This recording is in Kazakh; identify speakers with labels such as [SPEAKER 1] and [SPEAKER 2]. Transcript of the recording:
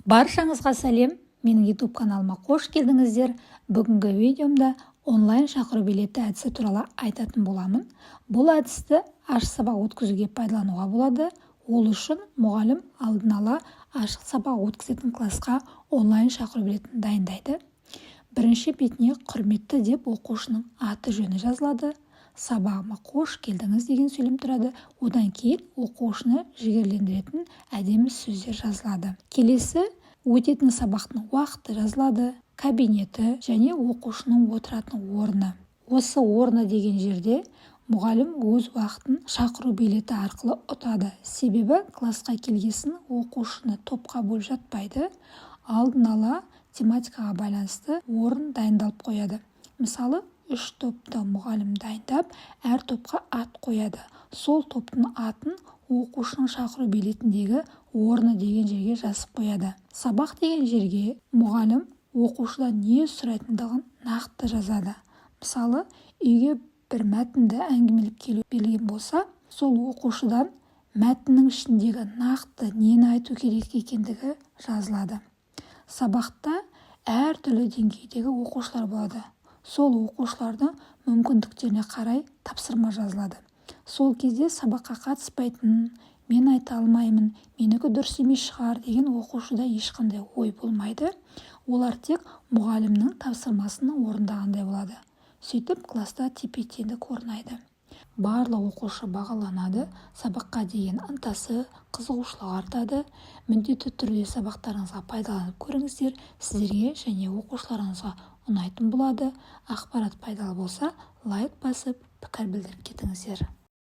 [SPEAKER 1] Баршаңызға сәлем, менің YouTube каналыма қош келдіңіздер. Бүгінгі видеомда онлайн шақыру билеті әдісі туралы айтатын боламын. Бұл әдісті ашық сабақ өткізуге пайдалануға болады. Ол үшін мұғалім алдын ала ашық сабақ өткізетін классқа онлайн шақыру билетін дайындайды. Бірінші бетіне құрметті деп оқушының аты жөні жазылады. Сабағыма қош келдіңіз деген сөйлем тұрады. Одан кейін оқушыны жігерлендіретін әдемі сөздер жазылады. Келесі өтетін сабақтың уақыты жазылады, кабинеті және оқушының отыратын орны. Осы орны деген жерде мұғалім өз уақытын шақыру билеті арқылы ұтады. Себебі классқа келгесін оқушыны топқа бөліп жатпайды. Алдын ала тематикаға байланысты орын дайындалып қояды. Мысалы, 3 топты мұғалім дайындап, әр топқа ат қояды. Сол топтың атын оқушының шақыру билетіндегі орны деген жерге жазып қояды. Сабақ деген жерге мұғалім оқушыдан не сұрайтындығын нақты жазады. Мысалы, үйге бір мәтінді әңгімелеп келу берілген болса, сол оқушыдан мәтіннің ішіндегі нақты нені айту керек екендігі жазылады. Сабақта әртүрлі деңгейдегі оқушылар болады. Сол оқушылардың мүмкіндіктеріне қарай тапсырма жазылады. Сол кезде сабаққа қатыспайтын, мен айта алмаймын, менікі дұрыс емес шығар деген оқушыда ешқандай ой болмайды. Олар тек мұғалімнің тапсырмасының орындағандай болады. Сөйтіп класста тепе-теңдік орнайды. Барлық оқушы бағаланады, сабаққа деген ынтасы, қызығушылығы артады. Міндетті түрде сабақтарыңызға пайдаланып көріңіздер, сіздерге және оқушыларыңызға ұнайтын болады. Ақпарат пайдалы болса, лайк басып, пікір білдіріп кетіңіздер.